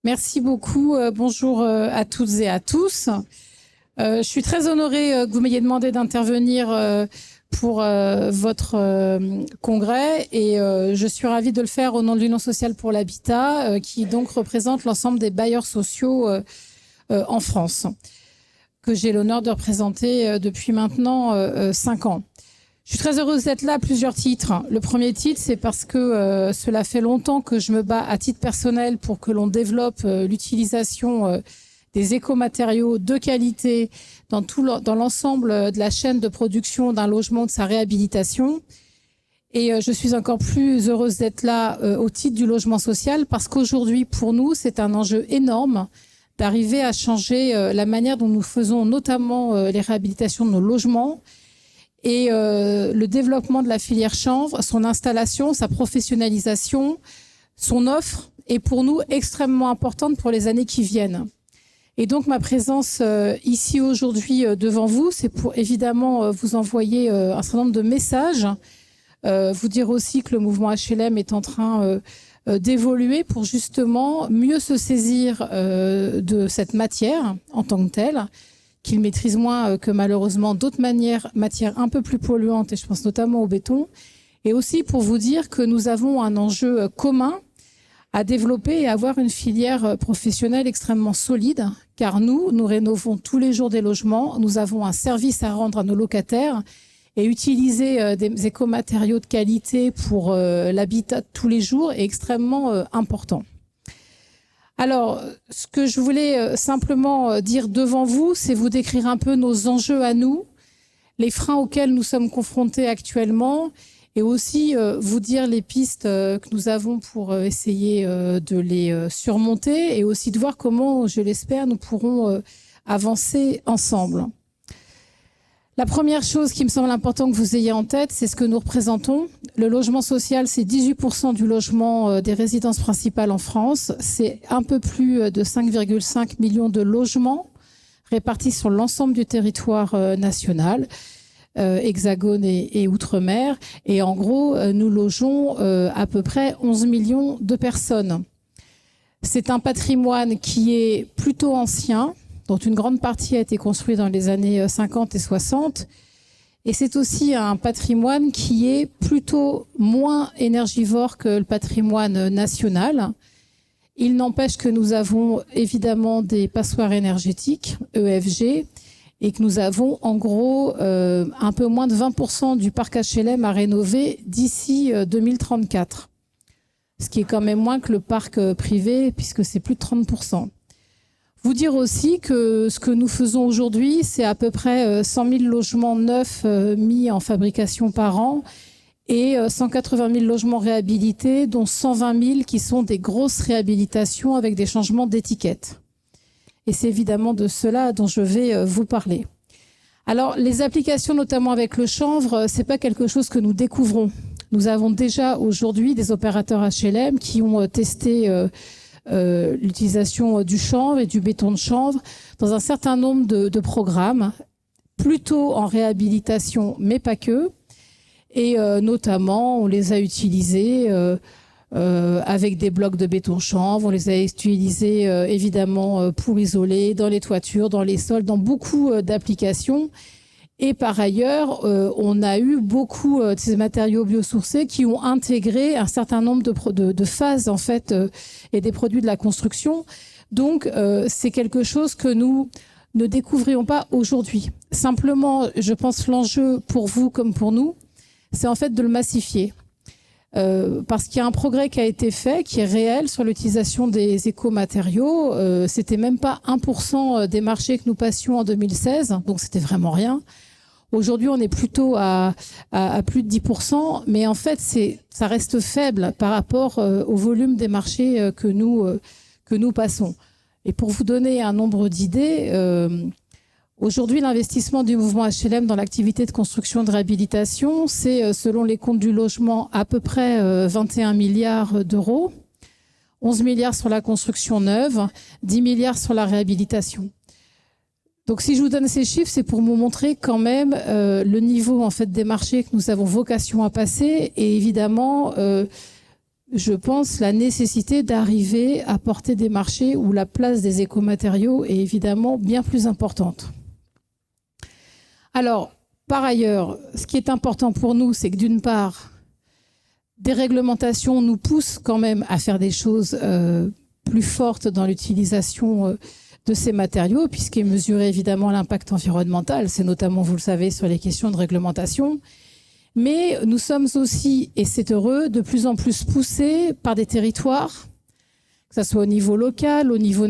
Merci beaucoup. Bonjour à toutes et à tous. Je suis très honorée que vous m'ayez demandé d'intervenir pour votre congrès et je suis ravie de le faire au nom de l'Union sociale pour l'habitat qui donc représente l'ensemble des bailleurs sociaux en France, que j'ai l'honneur de représenter depuis maintenant 5 ans. Je suis très heureuse d'être là à plusieurs titres. Le premier titre, c'est parce que cela fait longtemps que je me bats à titre personnel pour que l'on développe l'utilisation des écomatériaux de qualité dans l'ensemble de la chaîne de production d'un logement, de sa réhabilitation. Et je suis encore plus heureuse d'être là au titre du logement social parce qu'aujourd'hui, pour nous, c'est un enjeu énorme d'arriver à changer la manière dont nous faisons notamment les réhabilitations de nos logements. Et le développement de la filière chanvre, son installation, sa professionnalisation, son offre est pour nous extrêmement importante pour les années qui viennent. Et donc ma présence ici aujourd'hui devant vous, c'est pour évidemment vous envoyer un certain nombre de messages, vous dire aussi que le mouvement HLM est en train d'évoluer pour justement mieux se saisir de cette matière en tant que telle, qu'il maîtrise moins que malheureusement d'autres matières un peu plus polluantes, et je pense notamment au béton, et aussi pour vous dire que nous avons un enjeu commun à développer et à avoir une filière professionnelle extrêmement solide, car nous rénovons tous les jours des logements, nous avons un service à rendre à nos locataires, et utiliser des écomatériaux de qualité pour l'habitat de tous les jours est extrêmement important. Alors, ce que je voulais simplement dire devant vous, c'est vous décrire un peu nos enjeux à nous, les freins auxquels nous sommes confrontés actuellement et aussi vous dire les pistes que nous avons pour essayer de les surmonter et aussi de voir comment, je l'espère, nous pourrons avancer ensemble. La première chose qui me semble important que vous ayez en tête, c'est ce que nous représentons. Le logement social, c'est 18% du logement des résidences principales en France. C'est un peu plus de 5,5 millions de logements répartis sur l'ensemble du territoire national, hexagone et outre-mer. Et en gros, nous logeons à peu près 11 millions de personnes. C'est un patrimoine qui est plutôt ancien, dont une grande partie a été construite dans les années 50 et 60. Et c'est aussi un patrimoine qui est plutôt moins énergivore que le patrimoine national. Il n'empêche que nous avons évidemment des passoires énergétiques, EFG, et que nous avons en gros un peu moins de 20% du parc HLM à rénover d'ici 2034. Ce qui est quand même moins que le parc privé, puisque c'est plus de 30%. Vous dire aussi que ce que nous faisons aujourd'hui, c'est à peu près 100 000 logements neufs mis en fabrication par an et 180 000 logements réhabilités, dont 120 000 qui sont des grosses réhabilitations avec des changements d'étiquette. Et c'est évidemment de cela dont je vais vous parler. Alors, les applications, notamment avec le chanvre, c'est pas quelque chose que nous découvrons. Nous avons déjà aujourd'hui des opérateurs HLM qui ont testé l'utilisation du chanvre et du béton de chanvre dans un certain nombre de programmes, plutôt en réhabilitation, mais pas que. Et notamment, on les a utilisés avec des blocs de béton chanvre, on les a utilisés évidemment pour isoler dans les toitures, dans les sols, dans beaucoup d'applications. Et par ailleurs, on a eu beaucoup de ces matériaux biosourcés qui ont intégré un certain nombre de phases en fait et des produits de la construction. Donc, c'est quelque chose que nous ne découvrions pas aujourd'hui. Simplement, je pense l'enjeu pour vous comme pour nous, c'est en fait de le massifier. Parce qu'il y a un progrès qui a été fait, qui est réel sur l'utilisation des écomatériaux. C'était même pas 1% des marchés que nous passions en 2016, donc c'était vraiment rien. Aujourd'hui, on est plutôt à plus de 10%, mais en fait, ça reste faible par rapport au volume des marchés que nous passons. Et pour vous donner un nombre d'idées, aujourd'hui, l'investissement du mouvement HLM dans l'activité de construction et de réhabilitation, c'est, selon les comptes du logement, à peu près 21 milliards d'euros, 11 milliards sur la construction neuve, 10 milliards sur la réhabilitation. Donc, si je vous donne ces chiffres, c'est pour vous montrer quand même le niveau en fait des marchés que nous avons vocation à passer. Et évidemment, je pense, la nécessité d'arriver à porter des marchés où la place des écomatériaux est évidemment bien plus importante. Alors, par ailleurs, ce qui est important pour nous, c'est que d'une part, des réglementations nous poussent quand même à faire des choses plus fortes dans l'utilisation de ces matériaux, puisqu'est mesuré évidemment l'impact environnemental. C'est notamment, vous le savez, sur les questions de réglementation. Mais nous sommes aussi, et c'est heureux, de plus en plus poussés par des territoires, que ce soit au niveau local, au niveau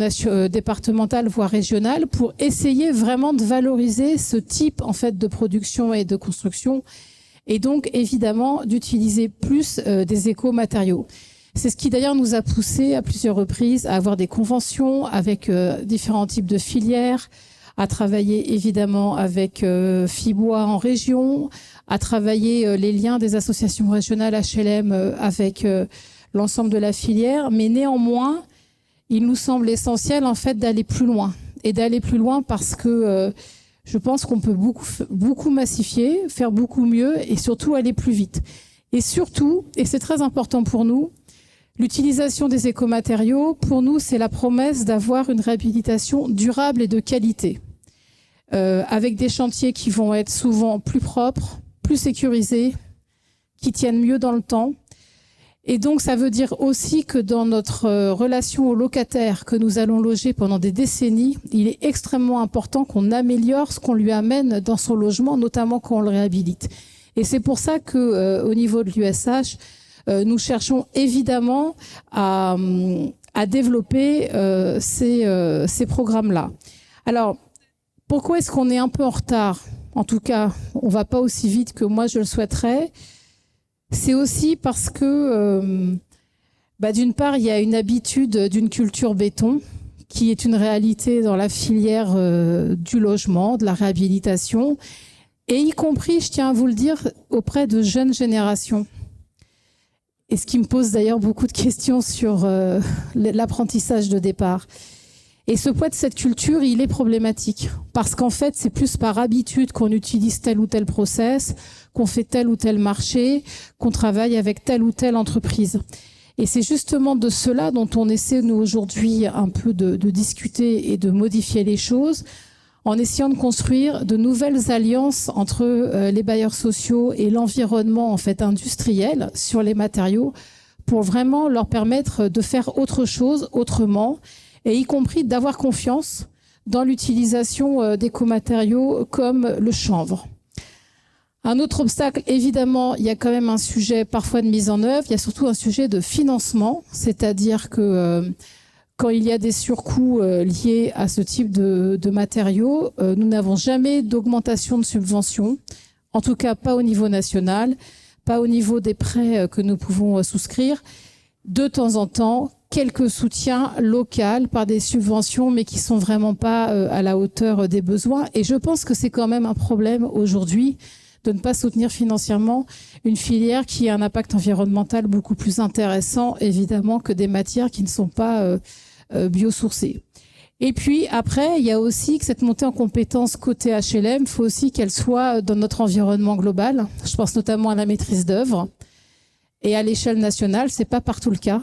départemental, voire régional, pour essayer vraiment de valoriser ce type en fait de production et de construction, et donc évidemment d'utiliser plus des écomatériaux. C'est ce qui d'ailleurs nous a poussé à plusieurs reprises à avoir des conventions avec différents types de filières, à travailler évidemment avec Fibois en région, à travailler les liens des associations régionales HLM avec l'ensemble de la filière. Mais néanmoins, il nous semble essentiel en fait d'aller plus loin. Et d'aller plus loin parce que je pense qu'on peut beaucoup massifier, faire beaucoup mieux et surtout aller plus vite. Et surtout, et c'est très important pour nous, l'utilisation des écomatériaux, pour nous, c'est la promesse d'avoir une réhabilitation durable et de qualité, avec des chantiers qui vont être souvent plus propres, plus sécurisés, qui tiennent mieux dans le temps. Et donc, ça veut dire aussi que dans notre relation aux locataires que nous allons loger pendant des décennies, il est extrêmement important qu'on améliore ce qu'on lui amène dans son logement, notamment quand on le réhabilite. Et c'est pour ça que, au niveau de l'USH, nous cherchons évidemment à développer ces programmes-là. Alors, pourquoi est-ce qu'on est un peu en retard? En tout cas, on ne va pas aussi vite que moi je le souhaiterais. C'est aussi parce que, d'une part, il y a une habitude d'une culture béton qui est une réalité dans la filière du logement, de la réhabilitation, et y compris, je tiens à vous le dire, auprès de jeunes générations. Et ce qui me pose d'ailleurs beaucoup de questions sur l'apprentissage de départ. Et ce poids de cette culture, il est problématique. Parce qu'en fait, c'est plus par habitude qu'on utilise tel ou tel process, qu'on fait tel ou tel marché, qu'on travaille avec telle ou telle entreprise. Et c'est justement de cela dont on essaie, nous, aujourd'hui, un peu de discuter et de modifier les choses, en essayant de construire de nouvelles alliances entre les bailleurs sociaux et l'environnement, en fait, industriel sur les matériaux, pour vraiment leur permettre de faire autre chose, autrement, et y compris d'avoir confiance dans l'utilisation d'écomatériaux comme le chanvre. Un autre obstacle, évidemment, il y a quand même un sujet parfois de mise en œuvre, il y a surtout un sujet de financement, c'est-à-dire que quand il y a des surcoûts liés à ce type de matériaux, nous n'avons jamais d'augmentation de subventions, en tout cas pas au niveau national, pas au niveau des prêts que nous pouvons souscrire. De temps en temps, quelques soutiens locaux par des subventions, mais qui sont vraiment pas à la hauteur des besoins. Et je pense que c'est quand même un problème aujourd'hui de ne pas soutenir financièrement une filière qui a un impact environnemental beaucoup plus intéressant, évidemment, que des matières qui ne sont pas biosourcées. Et puis après, il y a aussi que cette montée en compétences côté HLM, il faut aussi qu'elle soit dans notre environnement global. Je pense notamment à la maîtrise d'œuvre. Et à l'échelle nationale, c'est pas partout le cas.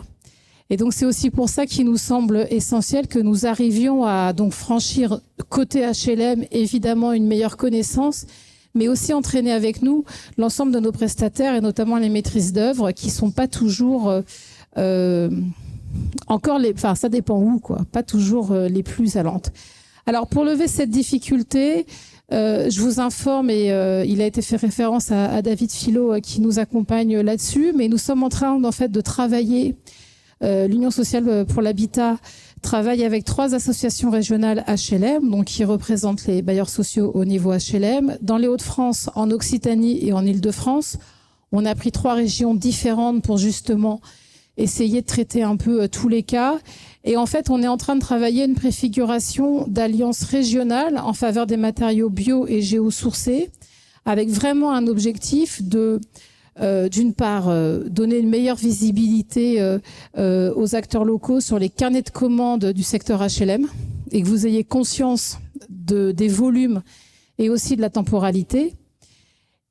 Et donc c'est aussi pour ça qu'il nous semble essentiel que nous arrivions à donc franchir côté HLM évidemment une meilleure connaissance, mais aussi entraîner avec nous l'ensemble de nos prestataires et notamment les maîtrises d'œuvre qui sont pas toujours enfin ça dépend où quoi, pas toujours les plus allantes. Alors pour lever cette difficulté, je vous informe, et il a été fait référence à David Philo qui nous accompagne là-dessus, mais nous sommes en train en fait de travailler. L'Union sociale pour l'habitat travaille avec 3 associations régionales HLM, donc qui représentent les bailleurs sociaux au niveau HLM. Dans les Hauts-de-France, en Occitanie et en Île-de-France, on a pris 3 régions différentes pour justement essayer de traiter un peu tous les cas. Et en fait, on est en train de travailler une préfiguration d'alliance régionale en faveur des matériaux bio et géosourcés, avec vraiment un objectif de d'une part, donner une meilleure visibilité aux acteurs locaux sur les carnets de commandes du secteur HLM et que vous ayez conscience des volumes et aussi de la temporalité.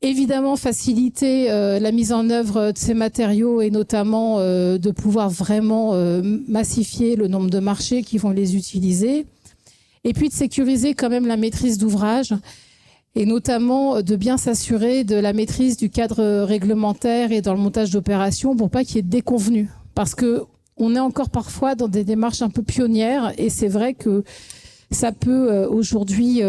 Évidemment, faciliter la mise en œuvre de ces matériaux et notamment de pouvoir vraiment massifier le nombre de marchés qui vont les utiliser. Et puis de sécuriser quand même la maîtrise d'ouvrage et notamment de bien s'assurer de la maîtrise du cadre réglementaire et dans le montage d'opérations pour pas qu'il y ait de déconvenues. Parce que on est encore parfois dans des démarches un peu pionnières et c'est vrai que ça peut aujourd'hui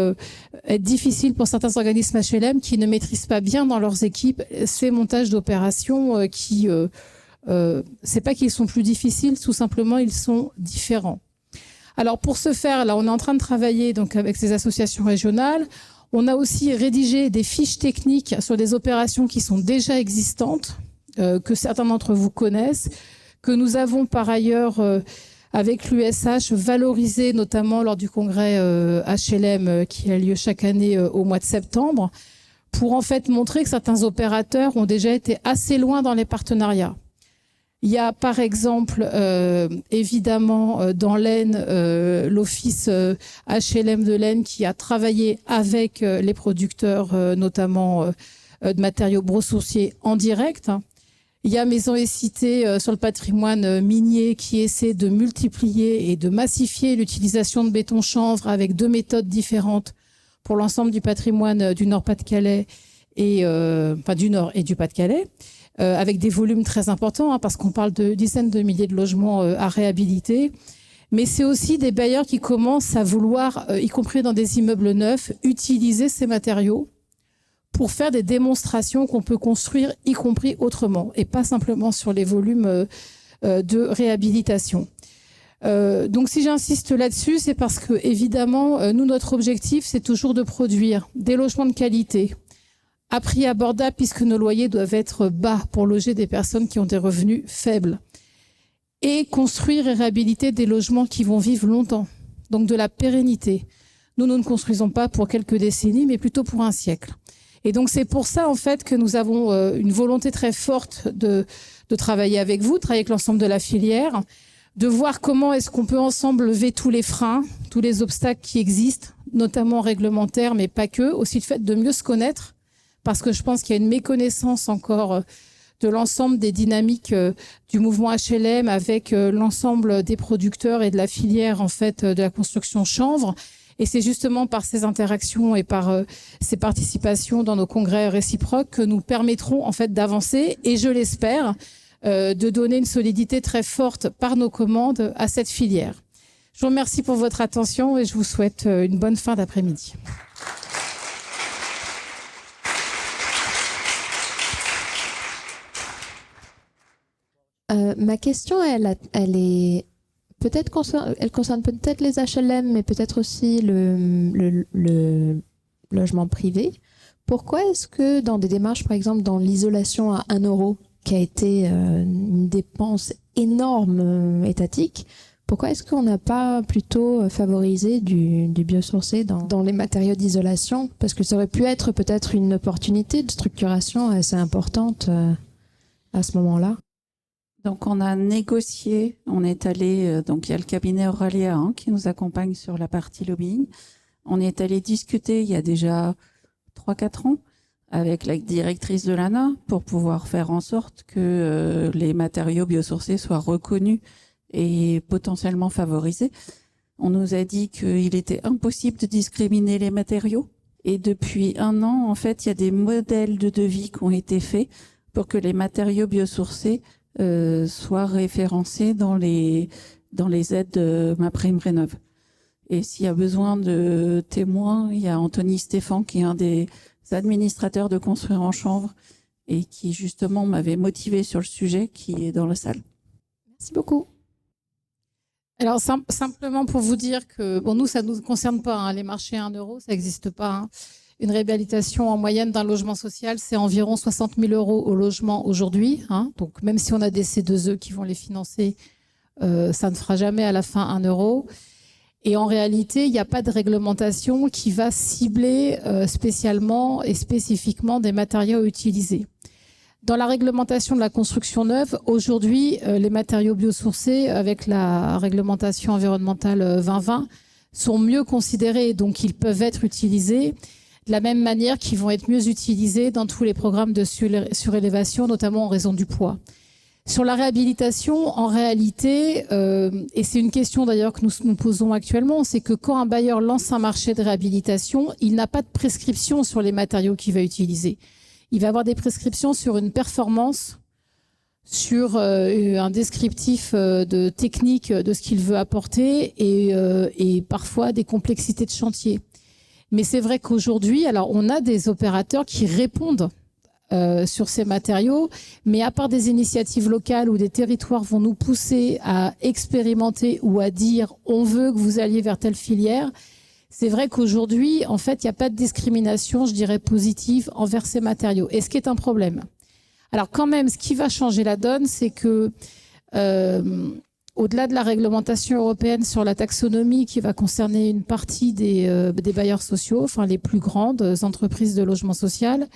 être difficile pour certains organismes HLM qui ne maîtrisent pas bien dans leurs équipes ces montages d'opérations c'est pas qu'ils sont plus difficiles, tout simplement ils sont différents. Alors pour ce faire, là on est en train de travailler donc avec ces associations régionales. On a aussi rédigé des fiches techniques sur des opérations qui sont déjà existantes, que certains d'entre vous connaissent, que nous avons par ailleurs avec l'USH valorisé notamment lors du congrès HLM qui a lieu chaque année au mois de septembre, pour en fait montrer que certains opérateurs ont déjà été assez loin dans les partenariats. Il y a par exemple évidemment dans l'Aisne l'office HLM de l'Aisne qui a travaillé avec les producteurs notamment de matériaux broussanciers en direct. Il y a Maisons et Cités sur le patrimoine minier qui essaie de multiplier et de massifier l'utilisation de béton chanvre avec 2 méthodes différentes pour l'ensemble du patrimoine du Nord-Pas-de-Calais et enfin du Nord et du Pas-de-Calais. Avec des volumes très importants, parce qu'on parle de dizaines de milliers de logements à réhabiliter. Mais c'est aussi des bailleurs qui commencent à vouloir, y compris dans des immeubles neufs, utiliser ces matériaux pour faire des démonstrations qu'on peut construire, y compris autrement, et pas simplement sur les volumes de réhabilitation. Donc si j'insiste là-dessus, c'est parce que, évidemment, nous, notre objectif, c'est toujours de produire des logements de qualité, à prix abordable puisque nos loyers doivent être bas pour loger des personnes qui ont des revenus faibles. Et construire et réhabiliter des logements qui vont vivre longtemps, donc de la pérennité. Nous ne construisons pas pour quelques décennies, mais plutôt pour un siècle. Et donc c'est pour ça en fait que nous avons une volonté très forte de travailler avec vous, de travailler avec l'ensemble de la filière, de voir comment est-ce qu'on peut ensemble lever tous les freins, tous les obstacles qui existent, notamment réglementaires, mais pas que, aussi le fait de mieux se connaître, parce que je pense qu'il y a une méconnaissance encore de l'ensemble des dynamiques du mouvement HLM avec l'ensemble des producteurs et de la filière en fait de la construction chanvre. Et c'est justement par ces interactions et par ces participations dans nos congrès réciproques que nous permettrons en fait d'avancer et je l'espère de donner une solidité très forte par nos commandes à cette filière. Je vous remercie pour votre attention et je vous souhaite une bonne fin d'après-midi. Ma question, elle est peut-être elle concerne peut-être les HLM, mais peut-être aussi le logement privé. Pourquoi est-ce que dans des démarches, par exemple, dans l'isolation à 1 euro, qui a été une dépense énorme étatique, pourquoi est-ce qu'on n'a pas plutôt favorisé du biosourcé dans les matériaux d'isolation? Parce que ça aurait pu être peut-être une opportunité de structuration assez importante à ce moment-là. Donc, on a négocié, on est allé, donc il y a le cabinet Auralia qui nous accompagne sur la partie lobbying. On est allé discuter il y a déjà 3-4 ans avec la directrice de l'ANA pour pouvoir faire en sorte que les matériaux biosourcés soient reconnus et potentiellement favorisés. On nous a dit qu'il était impossible de discriminer les matériaux. Et depuis 1 an, en fait, il y a des modèles de devis qui ont été faits pour que les matériaux biosourcés soient référencés dans les aides MaPrimeRénov'. Et s'il y a besoin de témoins, il y a Anthony Stéphan qui est un des administrateurs de Construire en Chanvre et qui justement m'avait motivé sur le sujet, qui est dans la salle. Merci beaucoup. Alors simplement pour vous dire que bon, nous ça nous concerne pas les marchés à 1 euro, ça n'existe pas. Une réhabilitation en moyenne d'un logement social, c'est environ 60 000 € au logement aujourd'hui. Donc même si on a des C2E qui vont les financer, ça ne fera jamais à la fin 1 euro. Et en réalité, il n'y a pas de réglementation qui va cibler spécialement et spécifiquement des matériaux utilisés. Dans la réglementation de la construction neuve, aujourd'hui, les matériaux biosourcés, avec la réglementation environnementale 2020, sont mieux considérés, donc ils peuvent être utilisés. de la même manière qu'ils vont être mieux utilisés dans tous les programmes de surélévation, notamment en raison du poids. Sur la réhabilitation, en réalité, et c'est une question d'ailleurs que nous posons actuellement, c'est que quand un bailleur lance un marché de réhabilitation, il n'a pas de prescription sur les matériaux qu'il va utiliser. Il va avoir des prescriptions sur une performance, sur un descriptif de technique de ce qu'il veut apporter et parfois des complexités de chantier. Mais c'est vrai qu'aujourd'hui, alors on a des opérateurs qui répondent sur ces matériaux, mais à part des initiatives locales où des territoires vont nous pousser à expérimenter ou à dire on veut que vous alliez vers telle filière, c'est vrai qu'aujourd'hui, en fait, il n'y a pas de discrimination, je dirais, positive envers ces matériaux. Et ce qui est un problème. Alors quand même, ce qui va changer la donne, c'est que au-delà de la réglementation européenne sur la taxonomie qui va concerner une partie des bailleurs sociaux, enfin les plus grandes entreprises de logement social,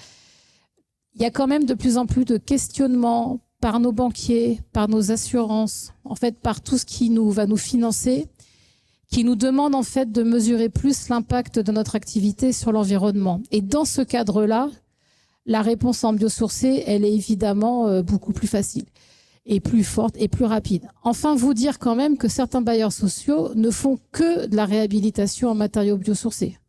il y a quand même de plus en plus de questionnements par nos banquiers, par nos assurances, en fait par tout ce qui va nous financer, qui nous demande en fait de mesurer plus l'impact de notre activité sur l'environnement. Et dans ce cadre-là, la réponse en biosourcé, elle est évidemment beaucoup plus facile et plus forte et plus rapide. Enfin, vous dire quand même que certains bailleurs sociaux ne font que de la réhabilitation en matériaux biosourcés,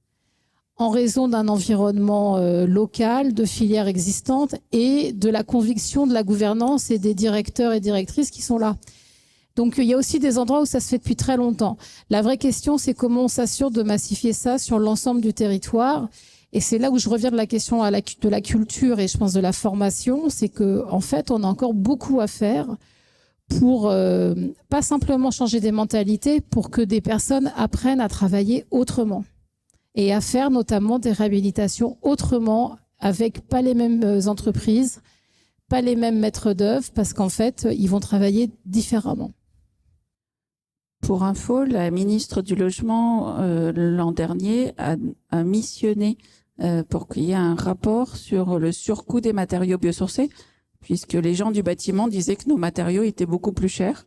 en raison d'un environnement local, de filières existantes et de la conviction de la gouvernance et des directeurs et directrices qui sont là. Donc, il y a aussi des endroits où ça se fait depuis très longtemps. La vraie question, c'est comment on s'assure de massifier ça sur l'ensemble du territoire. Et c'est là où je reviens de la question de la culture et je pense de la formation. C'est que, en fait, on a encore beaucoup à faire pour pas simplement changer des mentalités, pour que des personnes apprennent à travailler autrement. Et à faire notamment des réhabilitations autrement, avec pas les mêmes entreprises, pas les mêmes maîtres d'œuvre, parce qu'en fait, ils vont travailler différemment. Pour info, la ministre du Logement, l'an dernier, a missionné pour qu'il y ait un rapport sur le surcoût des matériaux biosourcés, puisque les gens du bâtiment disaient que nos matériaux étaient beaucoup plus chers.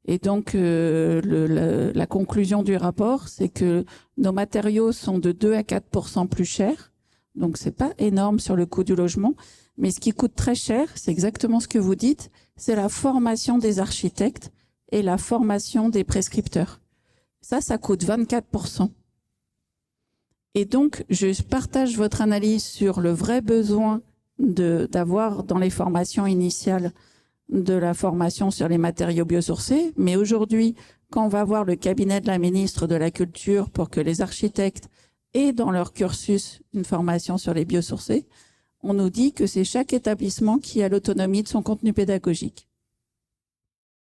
Et donc, la conclusion du rapport, c'est que nos matériaux sont de 2 à 4% plus chers. Donc, c'est pas énorme sur le coût du logement. Mais ce qui coûte très cher, c'est exactement ce que vous dites, c'est la formation des architectes et la formation des prescripteurs. Ça coûte 24%. Et donc, je partage votre analyse sur le vrai besoin d'avoir dans les formations initiales de la formation sur les matériaux biosourcés. Mais aujourd'hui, quand on va voir le cabinet de la ministre de la Culture pour que les architectes aient dans leur cursus une formation sur les biosourcés, on nous dit que c'est chaque établissement qui a l'autonomie de son contenu pédagogique.